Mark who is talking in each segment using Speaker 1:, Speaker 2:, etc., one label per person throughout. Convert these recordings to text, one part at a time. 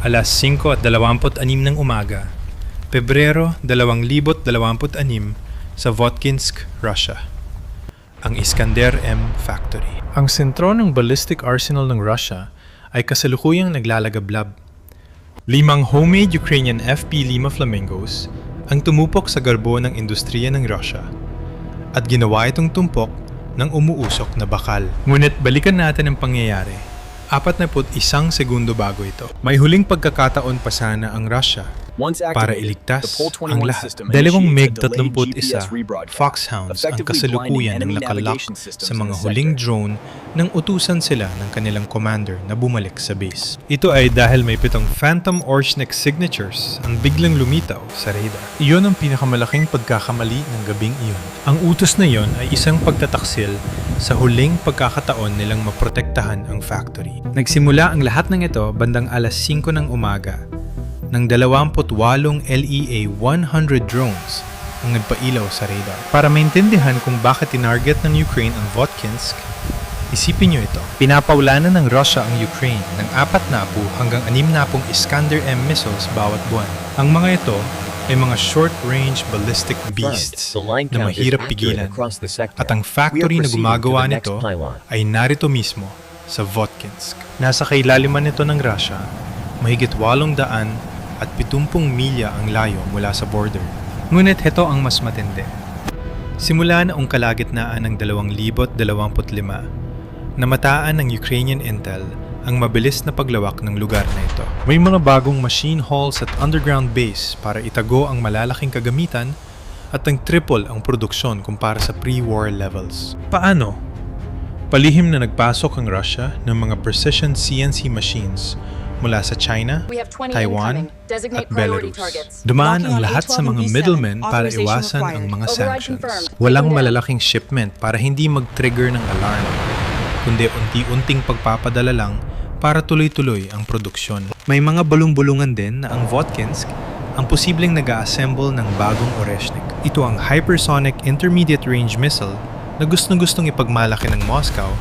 Speaker 1: Alas 5:26 ng umaga, Pebrero 2026 sa Votkinsk, Russia. Ang Iskander M Factory. Ang sentro ng ballistic arsenal ng Russia ay kasalukuyang naglalagablab. 5 homemade Ukrainian FP-5 Flamingos ang tumupok sa garbo ng industriya ng Russia at ginawa itong tumpok ng umuusok na bakal. Ngunit balikan natin ang pangyayari. 41 segundo bago ito. May huling pagkakataon pa sana ang Russia para iligtas ang lahat. 2 MiG-31 Foxhounds ang kasalukuyan ng nakalock sa mga huling drone nang utusan sila ng kanilang commander na bumalik sa base. Ito ay dahil may 7 Phantom Orzhnik signatures ang biglang lumitaw sa radar. Iyon ang pinakamalaking pagkakamali ng gabing iyon. Ang utos na iyon ay isang pagtataksil sa huling pagkakataon nilang maprotektahan ang factory. Nagsimula ang lahat ng ito bandang alas 5 ng umaga ng 28 LEA-100 drones ang nagpailaw sa radar. Para maintindihan kung bakit tinarget ng Ukraine ang Votkinsk, isipin nyo ito. Pinapaulanan ng Russia ang Ukraine ng 40 hanggang 60 Iskander-M missiles bawat buwan. Ang mga ito ay mga short-range ballistic beasts na mahirap pigilan at ang factory na gumagawa nito ay narito mismo sa Votkinsk. Nasa kailaliman nito ng Russia, mahigit 800 at 70 milya ang layo mula sa border. Ngunit ito ang mas matindi. Simula noong kalagitnaan ng 2025, namataan ng Ukrainian Intel ang mabilis na paglawak ng lugar na ito. May mga bagong machine halls at underground base para itago ang malalaking kagamitan at ang triple ang produksyon kumpara sa pre-war levels. Paano? Palihim na nagpasok ang Russia ng mga precision CNC machines mula sa China, Taiwan, at Belarus. Dumaan ang lahat sa mga middlemen para iwasan ang mga sanctions. Walang malalaking shipment para hindi mag-trigger ng alarm, kundi unti-unting pagpapadala lang para tuloy-tuloy ang produksyon. May mga bulong-bulungan din na ang Votkinsk ang posibleng nag-a-assemble ng bagong Orzhnik. Ito ang hypersonic intermediate range missile na gustong-gustong ipagmalaki ng Moscow,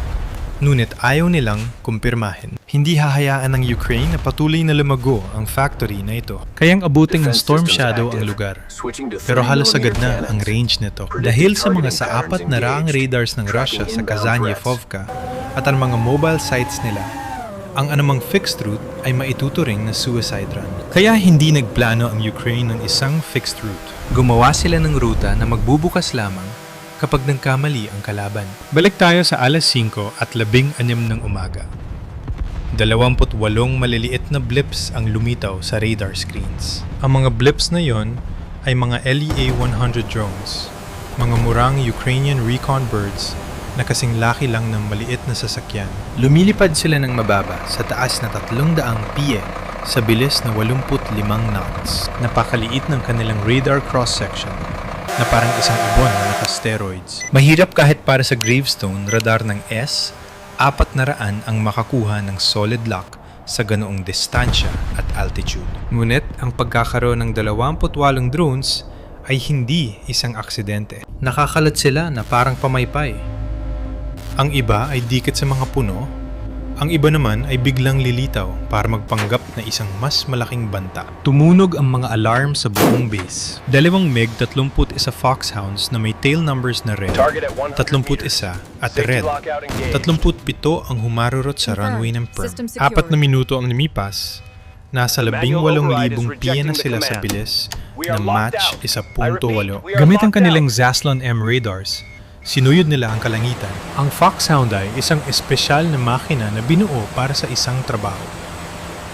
Speaker 1: ngunit ayaw nilang kumpirmahin. Hindi hahayaan ng Ukraine na patuloy na lumago ang factory na ito. Kayang abuting ng Storm Shadow ang lugar. Pero halos agad na ang range nito. Dahil sa mga sa-4 na raang radars ng Russia sa Kazanyevovka at ang mga mobile sites nila, ang anumang fixed route ay maituturing na suicide run. Kaya hindi nagplano ang Ukraine ng isang fixed route. Gumawa sila ng ruta na magbubukas lamang kapag nagkamali ang kalaban. Balik tayo sa alas 5:16 ng umaga. 28 maliliit na blips ang lumitaw sa radar screens. Ang mga blips na yon ay mga LEA-100 drones, mga murang Ukrainian recon birds na kasing laki lang ng maliit na sasakyan. Lumilipad sila ng mababa sa taas na 300 piye sa bilis na 85 knots. Napakaliit ng kanilang radar cross-section na parang isang ibon na naka-steroids. Mahirap kahit para sa Gravestone radar ng S-400 ang makakuha ng solid lock sa ganoong distansya at altitude. Ngunit ang pagkakaroon ng 28 drones ay hindi isang aksidente. Nakakalat sila na parang pamaypay. Ang iba ay dikit sa mga puno, ang iba naman ay biglang lilitaw para magpanggap na isang mas malaking banta. Tumunog ang mga alarm sa buong base. 2 MiG-31 Foxhounds na may tail numbers na red, 31 at red. 37 ang humarurot sa runway ng Perm. 4 na minuto ang lumipas, nasa 18,000 piye na sila sa bilis na match 1.8. Gamit ang kanilang Zaslon M radars, sinuyod nila ang kalangitan. Ang Foxhound ay isang espesyal na makina na binuo para sa isang trabaho.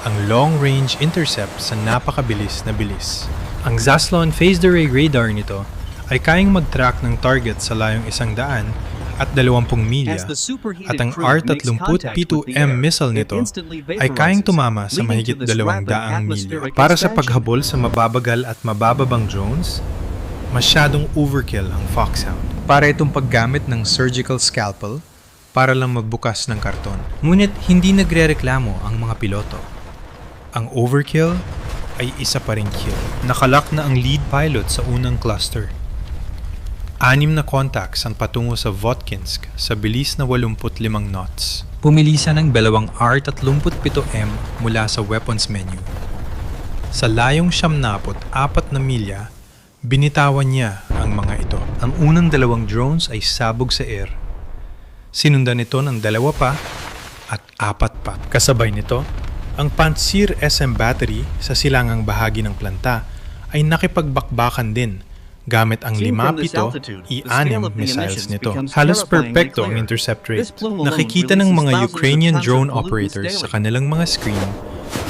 Speaker 1: Ang long-range intercept sa napakabilis na bilis. Ang Zaslon phased array radar nito ay kayang mag-track ng target sa layong 100 at 20 milya at ang R-37M missile nito ay kayang tumama sa mahigit 200 milya. Para sa paghabol sa mababagal at mabababang drones, masyadong overkill ang Foxhound. Para itong paggamit ng surgical scalpel para lang magbukas ng karton. Ngunit hindi nagrereklamo ang mga piloto. Ang overkill ay isa pa ring kill. Nakalock na ang lead pilot sa unang cluster. 6 na contacts ang patungo sa Votkinsk sa bilis na 85 knots. Pumili siya ng dalawang R-37M mula sa weapons menu. Sa layong 74 na milya, binitawan niya ang mga ito. Ang unang dalawang drones ay sabog sa air. Sinundan ito ng 2 pa at 4 pa. Kasabay nito, ang Pantsir SM battery sa silangang bahagi ng planta ay nakipagbakbakan din gamit ang 5-7 E-6 missiles nito. Halos perpekto ang intercept rate. Nakikita ng mga Ukrainian drone operators sa kanilang mga screen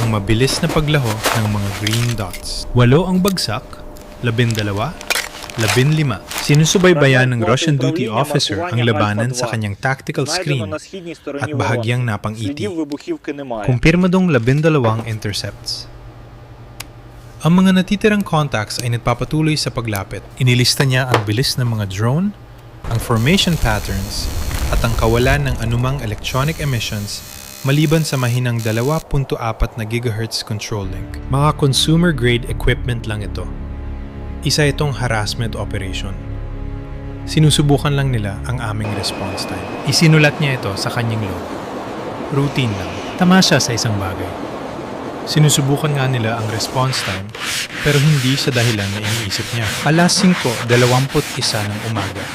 Speaker 1: ang mabilis na paglaho ng mga green dots. 8 ang bagsak, 12, 15. Sinusubaybayan ng Russian duty officer ang labanan sa kanyang tactical screen at bahagyang napang-iti. Kumpirmadong 12 intercepts. Ang mga natitirang contacts ay nagpapatuloy sa paglapit. Inilista niya ang bilis ng mga drone, ang formation patterns, at ang kawalan ng anumang electronic emissions maliban sa mahinang 2.4 na GHz control link. Mga consumer-grade equipment lang ito. Isa itong harassment operation. Sinusubukan lang nila ang aming response time. Isinulat niya ito sa kanyang log. Routine lang. Tama siya sa isang bagay. Sinusubukan nga nila ang response time pero hindi sa dahilan na iniisip niya. Alas 5:21 ng umaga.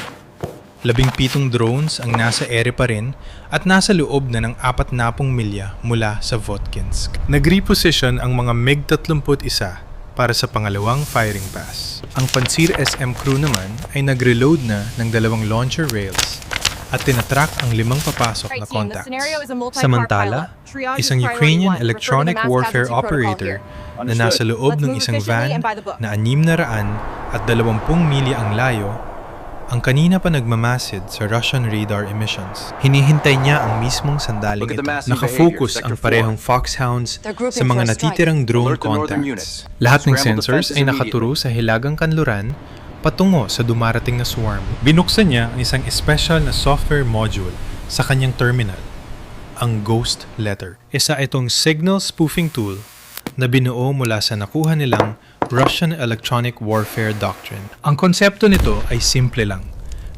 Speaker 1: 17 drones ang nasa ere pa rin at nasa loob na ng 40 milya mula sa Votkinsk. Nag-reposition ang mga MiG-31 para sa pangalawang firing pass. Ang Pantsir SM crew naman ay nag-reload na ng 2 launcher rails at tinatrack ang 5 papasok na contacts. Samantala, isang Ukrainian electronic warfare operator na nasa loob ng isang van na 600 at 20 milya ang layo ang kanina pa nagmamasid sa Russian radar emissions. Hinihintay niya ang mismong sandaling ito. Nakafocus ang parehong foxhounds sa mga natitirang drone contacts. Lahat ng sensors ay nakaturo sa hilagang kanluran patungo sa dumarating na swarm. Binuksan niya ang isang special na software module sa kanyang terminal, ang Ghost Letter. Isa itong signal spoofing tool na binuo mula sa nakuha nilang Russian Electronic Warfare Doctrine. Ang konsepto nito ay simple lang,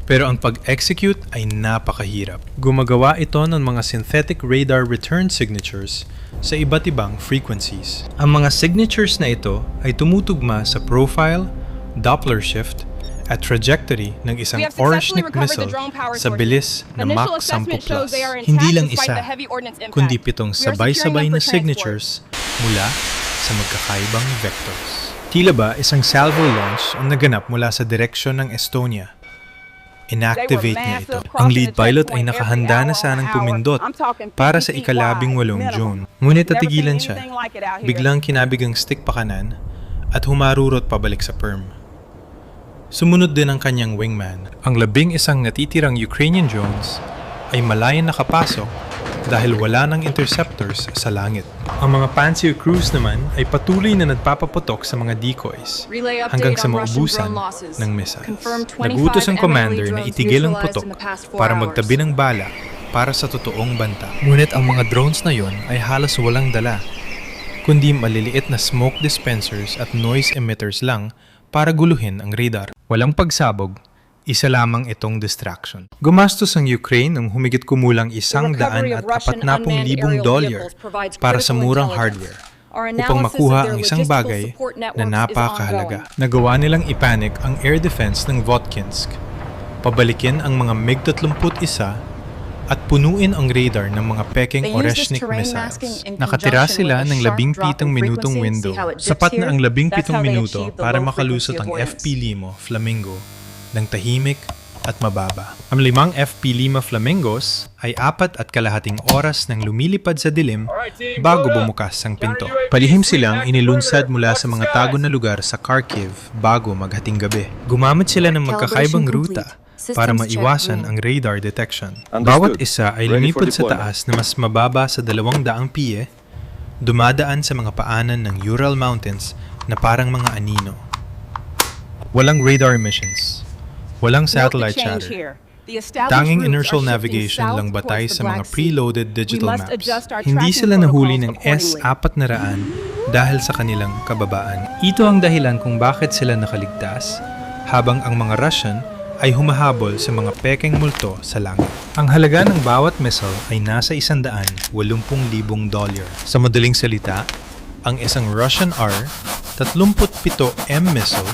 Speaker 1: pero ang pag-execute ay napakahirap. Gumagawa ito ng mga synthetic radar return signatures sa iba't ibang frequencies. Ang mga signatures na ito ay tumutugma sa profile, Doppler shift, at trajectory ng isang Oreshnik missile sa bilis na Mach 10+. Hindi lang isa, kundi 7 sabay-sabay na signatures mula sa magkakaibang vectors. Tila ba isang salvo launch ang naganap mula sa direksyon ng Estonia. Inactivate niya ito. Ang lead pilot ay nakahanda na sanang pumindot para sa ika-18 June. Ngunit natigilan siya. Biglang kinabig ang stick pa kanan at humarurot pabalik sa perm. Sumunod din ang kanyang wingman. Ang 11 natitirang Ukrainian drones ay malayan nakapasok dahil wala ng interceptors sa langit. Ang mga Pantsir crews naman ay patuloy na nagpapaputok sa mga decoys hanggang sa maubusan ng missiles. Nagutos ang commander na itigil ang putok para magtabi ng bala para sa totoong banta. Ngunit ang mga drones na yon ay halos walang dala, kundi maliliit na smoke dispensers at noise emitters lang para guluhin ang radar. Walang pagsabog, isa lamang itong distraction. Gumastos ang Ukraine ng humigit kumulang $140,000 para sa murang hardware upang makuha ang isang bagay na napakahalaga. Nagawa nilang ipanic ang air defense ng Votkinsk, pabalikin ang mga MiG-31 at punuin ang radar ng mga peking Oreshnik missiles. Nakatira sila ng 17 minutong window. Sapat na ang 17 minuto para makalusot ang FP-5 Flamingo ng tahimik at mababa. Ang 5 FP-5 Flamingos ay 4.5 oras nang lumilipad sa dilim bago bumukas ang pinto. Palihim silang inilunsad mula sa mga tago na lugar sa Kharkiv bago maghating gabi. Gumamit sila ng magkakaibang ruta para maiwasan ang radar detection. Bawat isa ay lumipad sa taas na mas mababa sa 200 piye, dumadaan sa mga paanan ng Ural Mountains na parang mga anino. Walang radar emissions. Walang satellite chatter. Tanging inertial navigation lang batay sa mga preloaded digital maps. Hindi sila nahuli ng S-400 dahil sa kanilang kababaan. Ito ang dahilan kung bakit sila nakaligtas, habang ang mga Russian ay humahabol sa mga pekeng multo sa langit. Ang halaga ng bawat missile ay nasa $180,000. Sa madaling salita, ang isang Russian R-37M missile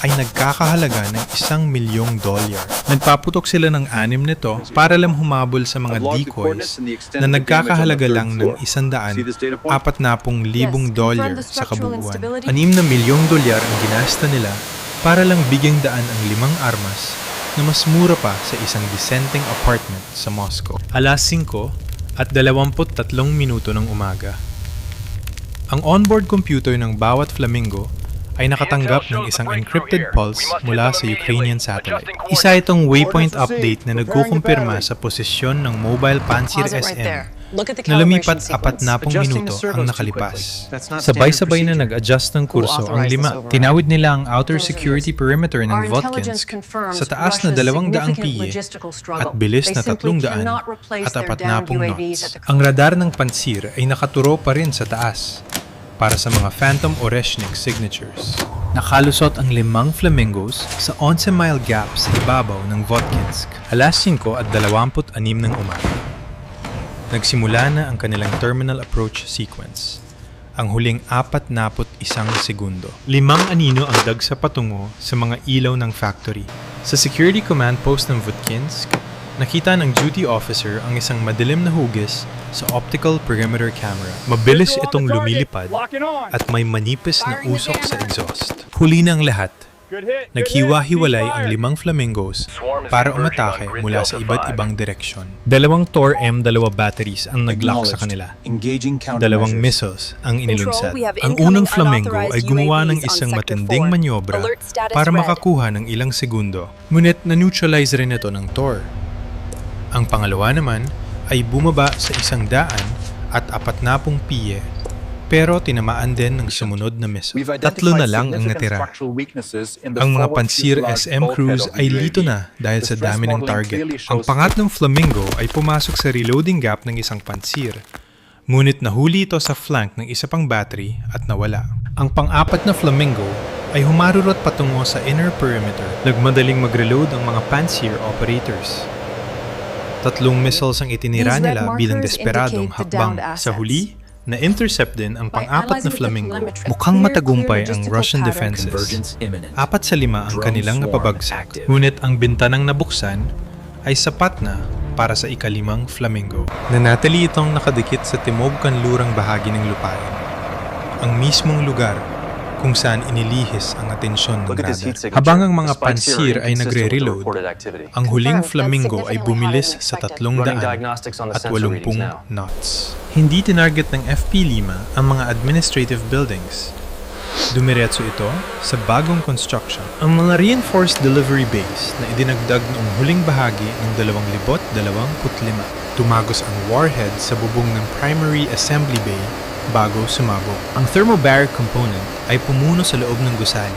Speaker 1: ay nagkakahalaga ng $1,000,000. Nagpaputok sila ng 6 nito para lang humabol sa mga decoys na nagkakahalaga lang ng $140,000 sa kabuuan. $6 na milyong ang ginasta nila para lang bigyang daan ang 5 armas na mas mura pa sa isang disenteng apartment sa Moscow. 5:23 ng umaga. Ang onboard computer ng bawat Flamingo ay nakatanggap ng isang encrypted pulse mula sa Ukrainian satellite. Isa itong waypoint update na nagkukumpirma sa posisyon ng Mobile Pantsir SM na lumipat 40 minuto ang nakalipas. Sabay-sabay na nag-adjust ng kurso ang 5. Tinawid nila ang outer security perimeter ng Votkinsk sa taas na 200 piye at bilis na 300 at 40 knots. Ang radar ng Pantsir ay nakaturo pa rin sa taas para sa mga Phantom Oreshnik signatures. Nakalusot ang 5 Flamingos sa 11-mile gap sa ibabaw ng Votkinsk. 5:26 ng umaga. Nagsimula na ang kanilang terminal approach sequence. Ang huling 41 segundo. 5 anino ang dagsa patungo sa mga ilaw ng factory. Sa security command post ng Votkinsk, nakita ng duty officer ang isang madilim na hugis sa optical perimeter camera. Mabilis itong lumilipad at may manipis na usok sa exhaust. Huli na ang lahat. Naghiwa-hiwalay ang 5 Flamingos para umatake mula sa iba't ibang direksyon. 2 Tor M2 batteries ang naglock sa kanila. 2 missiles ang inilunsad. Ang unang Flamingo ay gumawa ng isang matinding manyobra para makakuha ng ilang segundo. Ngunit na-neutralize rin ito ng Tor. Ang pangalawa naman ay bumaba sa 140 piye pero tinamaan din ng sumunod na missile. 3 na lang ang natira. Ang mga Pantsir SM crews ay lito na dahil sa dami ng target. Ang pangatlong Flamingo ay pumasok sa reloading gap ng isang Pantsir. Ngunit nahuli ito sa flank ng isa pang battery at nawala. Ang pang-4 na Flamingo ay humarurot patungo sa inner perimeter. Nagmadaling mag-reload ang mga Pantsir operators. 3 missiles ang itinira nila bilang desperadong hakbang. Sa huli, na-intercept din ang pang-4 na Flamingo. Mukhang matagumpay ang Russian defenses. 4 sa 5 ang kanilang napabagsak. Ngunit ang bintanang nabuksan ay sapat na para sa ika-5 Flamingo. Nanatili itong nakadikit sa timog kanlurang bahagi ng lupain. Ang mismong lugar kung saan inilihis ang atensyon ng radar. Habang ang mga Pantsir ay nagre-reload, ang huling Flamingo ay bumilis sa 380 knots. Hindi tinarget ng FP5 ang mga administrative buildings. Dumiretso ito sa bagong construction. Ang mga reinforced delivery base na idinagdag noong huling bahagi ng 2025. Tumagos ang warhead sa bubong ng primary assembly bay bago sumabog. Ang thermobaric component ay pumuno sa loob ng gusali,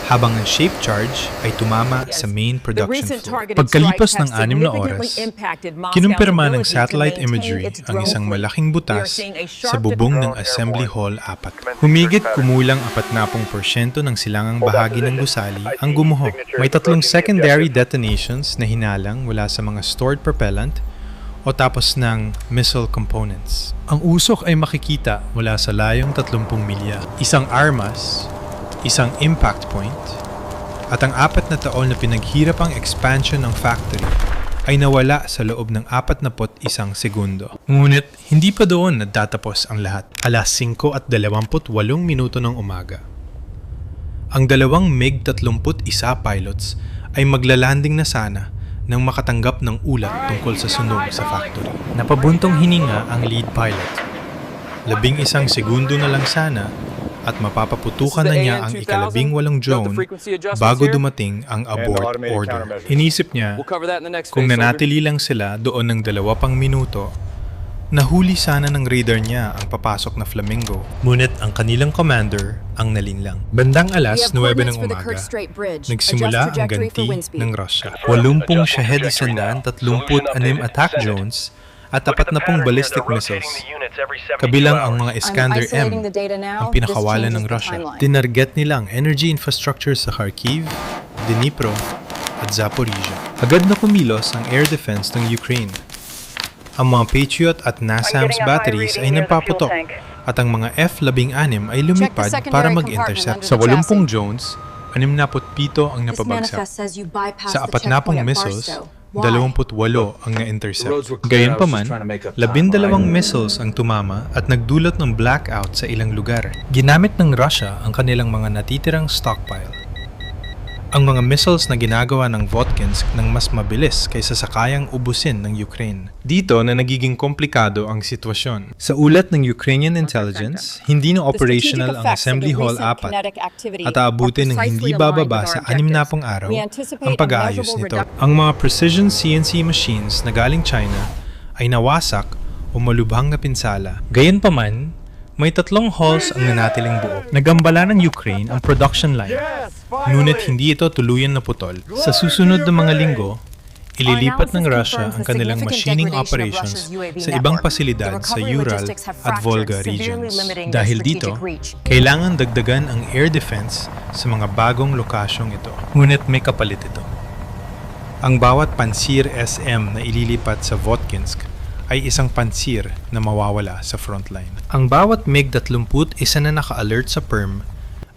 Speaker 1: habang ang shape charge ay tumama sa main production floor. Pagkalipas ng 6 na oras, kinumpirma ng satellite imagery ang isang malaking butas sa bubong ng Assembly Hall 4. Humigit kumulang 40% ng silangang bahagi ng gusali ang gumuho. May 3 secondary detonations na hinalang mula sa mga stored propellant o tapos ng missile components. Ang usok ay makikita mula sa layong 30 milya. Isang armas, isang impact point, at ang 4 na taon na pinaghirapang expansion ng factory ay nawala sa loob ng 41 segundo. Ngunit hindi pa doon nagtatapos ang lahat. 5:28 ng umaga. Ang 2 MiG-31 pilots ay maglalanding na sana nang makatanggap ng ulat tungkol sa sunog sa factory. Napabuntong hininga ang lead pilot. 11 segundo na lang sana at mapapaputukan na niya ang ika-18 drone bago dumating ang abort order. Inisip niya, kung nanatili lang sila doon ng 2 pang minuto, nahuli sana ng radar niya ang papasok na Flamingo. Ngunit ang kanilang commander ang nalinlang. Bandang 9:00 ng umaga, nagsimula ang ganti ng Russia. 80 Shahed-136 attack drones at 40 ballistic missiles. Kabilang ang mga Iskander-M, ang pinakawalan ng Russia. Tinarget nila ang energy infrastructure sa Kharkiv, Dnipro, at at Zaporizhia. Agad na kumilos ang air defense ng Ukraine. Ang mga Patriot at NASAMS batteries ay nagpaputok at ang mga F-16 ay lumipad para mag-intercept. Sa 80 drones, 67 ang napabagsak. Sa 40 missiles, 28 ang na-intercept. Gayunpaman, 12 missiles ang tumama at nagdulot ng blackout sa ilang lugar. Ginamit ng Russia ang kanilang mga natitirang stockpile. Ang mga missiles na ginagawa ng Votkinsk nang mas mabilis kaysa sa kayang ubusin ng Ukraine. Dito na nagiging komplikado ang sitwasyon. Sa ulat ng Ukrainian intelligence, hindi na operational ang assembly hall 4 at aabutin ng hindi bababa sa 60 araw ang pag-aayos nito. Ang mga precision CNC machines na galing China ay nawasak o malubhang napinsala. Gayunpaman, may 3 halls ang nanatiling buo. Nagambala ng Ukraine ang production line, ngunit hindi ito tuluyan na putol. Sa susunod na mga linggo, ililipat ng Russia ang kanilang machining operations sa ibang pasilidad sa Ural at Volga regions. Dahil dito, kailangan dagdagan ang air defense sa mga bagong lokasyong ito. Ngunit may kapalit ito. Ang bawat Pansir SM na ililipat sa Votkinsk ay isang pansir na mawawala sa frontline. Ang bawat MiG-31 na naka-alert sa PERM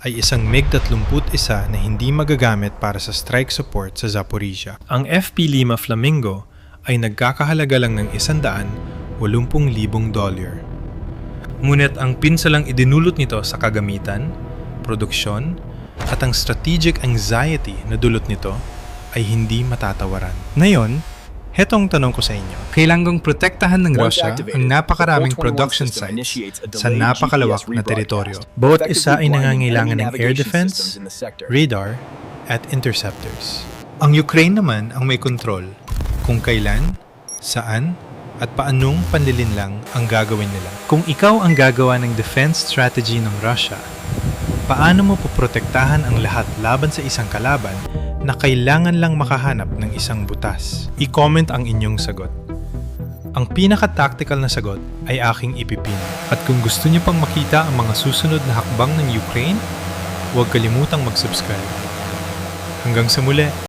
Speaker 1: ay isang MiG-31 na hindi magagamit para sa strike support sa Zaporizhia. Ang FP-5 Flamingo ay nagkakahalaga lang ng $180,000. Ngunit ang pinsalang idinulot nito sa kagamitan, produksyon, at ang strategic anxiety na dulot nito ay hindi matatawaran. Ngayon, hetong tanong ko sa inyo, kailangang protektahan ng Russia ang napakaraming production sites sa napakalawak na teritoryo. Bawat isa ay nangangailangan ng air defense, radar, at interceptors. Ang Ukraine naman ang may kontrol kung kailan, saan, at paanong panlilinlang ang gagawin nila. Kung ikaw ang gagawa ng defense strategy ng Russia, paano mo poprotektahan ang lahat laban sa isang kalaban na kailangan lang makahanap ng isang butas? I-comment ang inyong sagot. Ang pinaka-tactical na sagot ay aking ipipin. At kung gusto niyo pang makita ang mga susunod na hakbang ng Ukraine, huwag kalimutang mag-subscribe. Hanggang sa muli!